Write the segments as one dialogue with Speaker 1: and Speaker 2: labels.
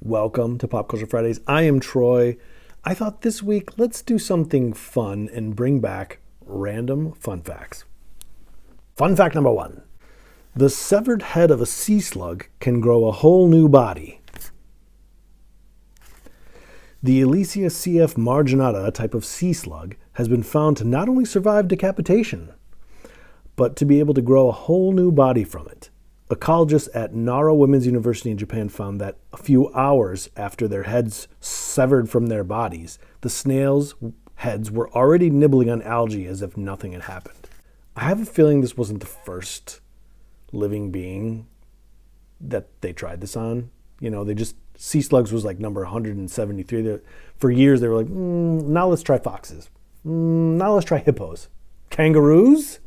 Speaker 1: Welcome to Pop Culture Fridays. I am Troy. I thought this week, let's do something fun and bring back random fun facts. Fun fact number 1. The severed head of a sea slug can grow a whole new body. The Elysia cf. marginata, a type of sea slug, has been found to not only survive decapitation, but to be able to grow a whole new body from it. Ecologists at Nara Women's University in Japan found that a few hours after their heads severed from their bodies, the snails' heads were already nibbling on algae as if nothing had happened. I have a feeling this wasn't the first living being that they tried this on. Sea slugs was like number 173. For years they were like, now let's try foxes. Now let's try hippos. Kangaroos?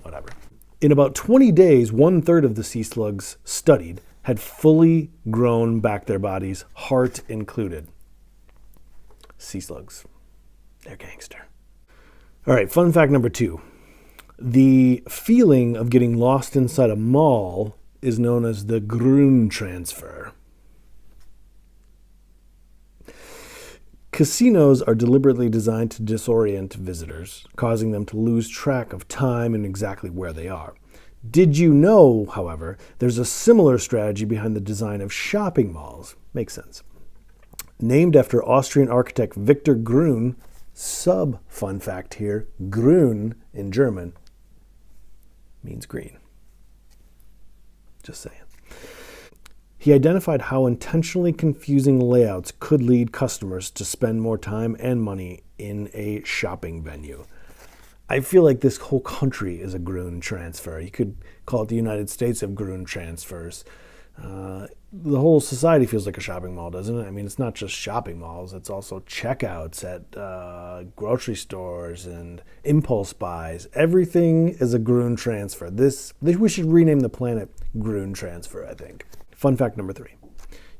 Speaker 1: Whatever. In about 20 days, 1/3 of the sea slugs studied had fully grown back their bodies, heart included. Sea slugs. They're gangster. All right, fun fact number 2. The feeling of getting lost inside a mall is known as the GRUEN transfer. Casinos are deliberately designed to disorient visitors, causing them to lose track of time and exactly where they are. Did you know, however, there's a similar strategy behind the design of shopping malls? Makes sense. Named after Austrian architect Victor Gruen, fun fact here, Grün in German means green. Just saying. He identified how intentionally confusing layouts could lead customers to spend more time and money in a shopping venue. I feel like this whole country is a GRUEN transfer. You could call it the United States of GRUEN transfers. The whole society feels like a shopping mall, doesn't it? I mean, it's not just shopping malls. It's also checkouts at grocery stores and impulse buys. Everything is a GRUEN transfer. We should rename the planet GRUEN transfer, I think. Fun fact number 3.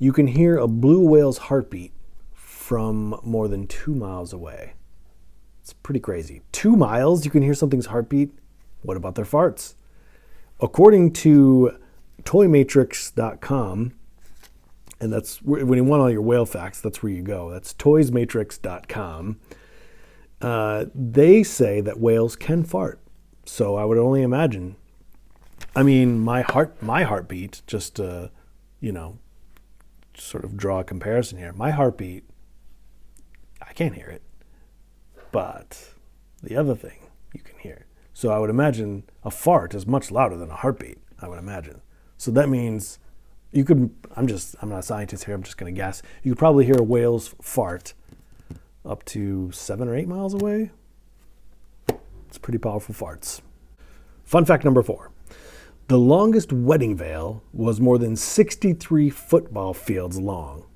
Speaker 1: You can hear a blue whale's heartbeat from more than 2 miles away. It's pretty crazy. 2 miles, you can hear something's heartbeat? What about their farts? According to toymatrix.com, and that's when you want all your whale facts, that's where you go. That's toysmatrix.com. They say that whales can fart. So I would only imagine. I mean, my heartbeat, just to, sort of draw a comparison here. My heartbeat, I can't hear it. But the other thing, you can hear. So I would imagine a fart is much louder than a heartbeat, I would imagine. So that means you could, I'm not a scientist here, I'm just going to guess. You could probably hear a whale's fart up to 7 or 8 miles away. It's pretty powerful farts. Fun fact number 4. The longest wedding veil was more than 63 football fields long.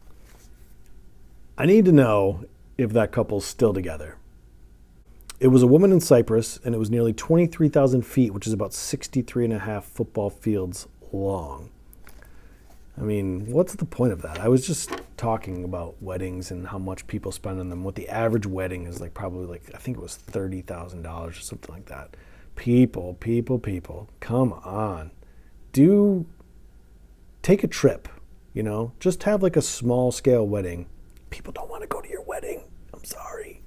Speaker 1: I need to know if that couple's still together. It was a woman in Cyprus, and it was nearly 23,000 feet, which is about 63.5 football fields long. I mean, what's the point of that? I was just talking about weddings and how much people spend on them. What the average wedding is probably I think it was $30,000 or something like that. People, come on. Take a trip, just have a small scale wedding. People don't want to go to your wedding. I'm sorry.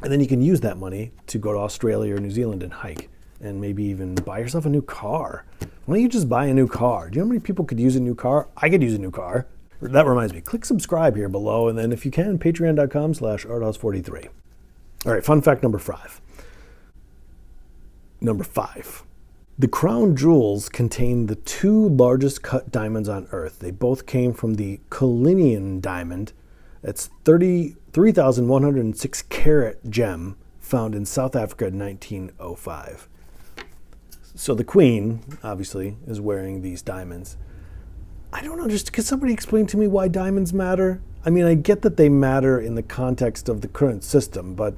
Speaker 1: And then you can use that money to go to Australia or New Zealand and hike and maybe even buy yourself a new car. Why don't you just buy a new car? Do you know how many people could use a new car? I could use a new car. That reminds me, click subscribe here below. And then if you can, patreon.com/ArtHouse43. All right, fun fact number 5. Number 5. The crown jewels contain the 2 largest cut diamonds on Earth. They both came from the Cullinan diamond. It's 3,106 carat gem found in South Africa in 1905. So the Queen, obviously, is wearing these diamonds. I don't know, could somebody explain to me why diamonds matter? I mean, I get that they matter in the context of the current system, but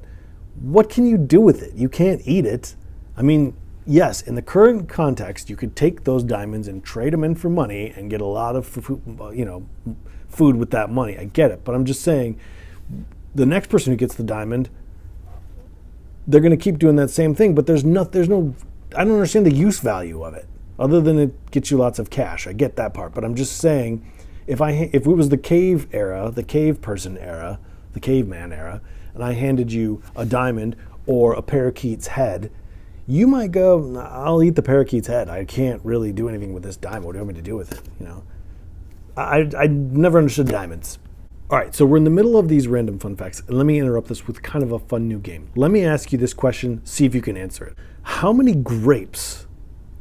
Speaker 1: what can you do with it? You can't eat it. I mean, yes, in the current context, you could take those diamonds and trade them in for money and get a lot of food with that money. I get it, but I'm just saying, the next person who gets the diamond, they're going to keep doing that same thing, but there's no, I don't understand the use value of it, other than it gets you lots of cash. I get that part, but I'm just saying, If it was the cave era, the cave person era, the caveman era, and I handed you a diamond or a parakeet's head, you might go, I'll eat the parakeet's head. I can't really do anything with this diamond. What do you want me to do with it? I never understood diamonds. All right, so we're in the middle of these random fun facts, and let me interrupt this with kind of a fun new game. Let me ask you this question, see if you can answer it. How many grapes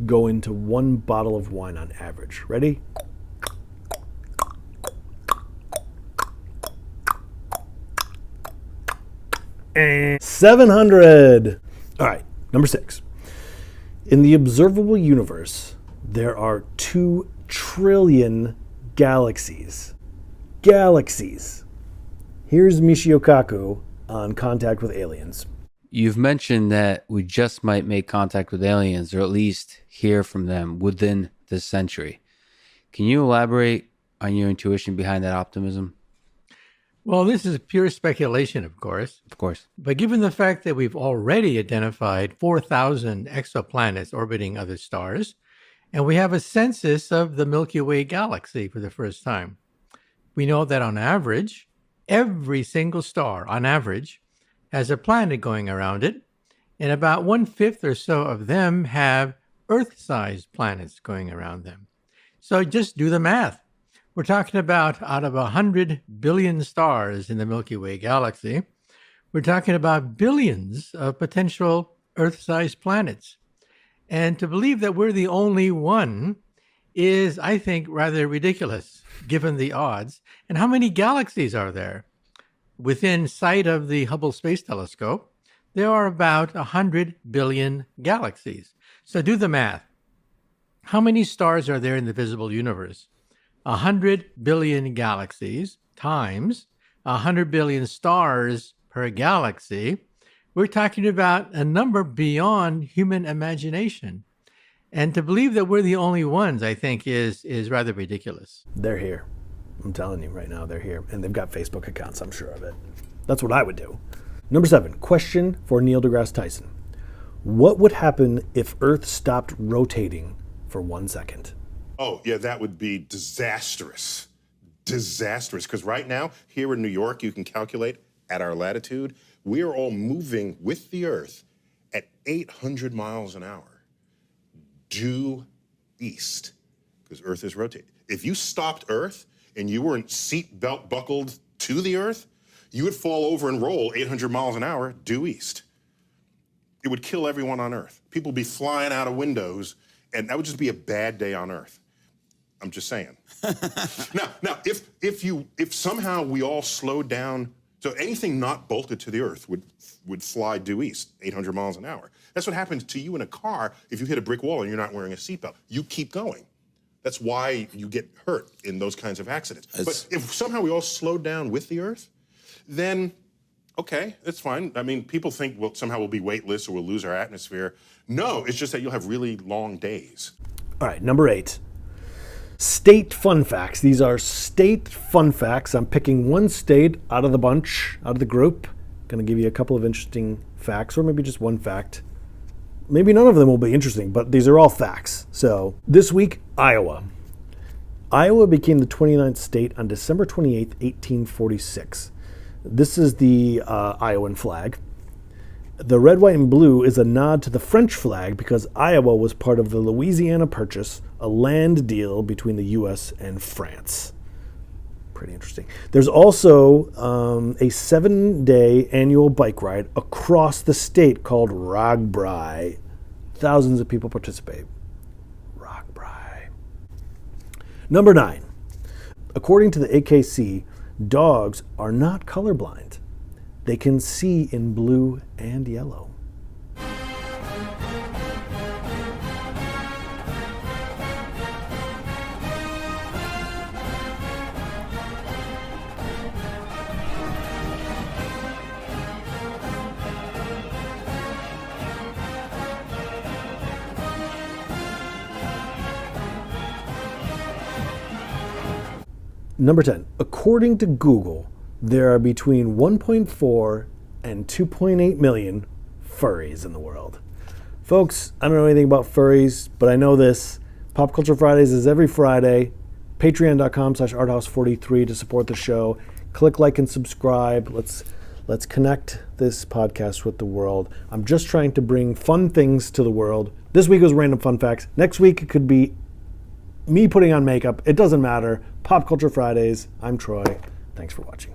Speaker 1: go into one bottle of wine on average? Ready? And 700. All right, number 6. In the observable universe, there are 2 trillion galaxies. Galaxies. Here's Michio Kaku on Contact with Aliens.
Speaker 2: You've mentioned that we just might make contact with aliens, or at least hear from them within this century. Can you elaborate on your intuition behind that optimism?
Speaker 3: Well, this is pure speculation, of course.
Speaker 2: Of course.
Speaker 3: But given the fact that we've already identified 4,000 exoplanets orbiting other stars, and we have a census of the Milky Way galaxy for the first time, we know that on average, every single star, on average, has a planet going around it, and about 1/5 or so of them have Earth-sized planets going around them. So just do the math. We're talking about out of 100 billion stars in the Milky Way galaxy, we're talking about billions of potential Earth-sized planets. And to believe that we're the only one is, I think, rather ridiculous, given the odds. And how many galaxies are there? Within sight of the Hubble Space Telescope, there are about 100 billion galaxies. So do the math. How many stars are there in the visible universe? 100 billion galaxies times 100 billion stars per galaxy. We're talking about a number beyond human imagination. And to believe that we're the only ones, I think, is rather ridiculous.
Speaker 1: They're here. I'm telling you right now, they're here. And they've got Facebook accounts, I'm sure of it. That's what I would do. Number 7, question for Neil deGrasse Tyson. What would happen if Earth stopped rotating for 1 second?
Speaker 4: Oh, yeah, that would be disastrous. Disastrous. Because right now, here in New York, you can calculate at our latitude, we are all moving with the Earth at 800 miles an hour, due east, because Earth is rotating. If you stopped Earth and you weren't seat belt buckled to the Earth, you would fall over and roll 800 miles an hour due east. It would kill everyone on Earth. People would be flying out of windows, and that would just be a bad day on Earth. I'm just saying. Now, if somehow we all slowed down, so anything not bolted to the Earth would fly due east, 800 miles an hour. That's what happens to you in a car if you hit a brick wall and you're not wearing a seatbelt. You keep going. That's why you get hurt in those kinds of accidents. But if somehow we all slowed down with the Earth, then, okay, that's fine. I mean, people think, well, somehow we'll be weightless or we'll lose our atmosphere. No, it's just that you'll have really long days.
Speaker 1: All right, number 8. State fun facts. These are state fun facts. I'm picking one state out of the bunch, out of the group. Going to give you a couple of interesting facts, or maybe just one fact. Maybe none of them will be interesting, but these are all facts. So this week, Iowa. Iowa became the 29th state on December 28th, 1846. This is the Iowan flag. The red, white, and blue is a nod to the French flag because Iowa was part of the Louisiana Purchase, a land deal between the U.S. and France. Pretty interesting. There's also a 7-day annual bike ride across the state called RAGBRAI. Thousands of people participate. RAGBRAI. Number 9. According to the AKC, dogs are not colorblind. They can see in blue and yellow. Number 10. According to Google, there are between 1.4 and 2.8 million furries in the world. Folks, I don't know anything about furries, but I know this. Pop Culture Fridays is every Friday. Patreon.com/ArtHouse43 to support the show. Click like and subscribe. Let's connect this podcast with the world. I'm just trying to bring fun things to the world. This week was Random Fun Facts. Next week it could be me putting on makeup. It doesn't matter. Pop Culture Fridays. I'm Troy. Thanks for watching.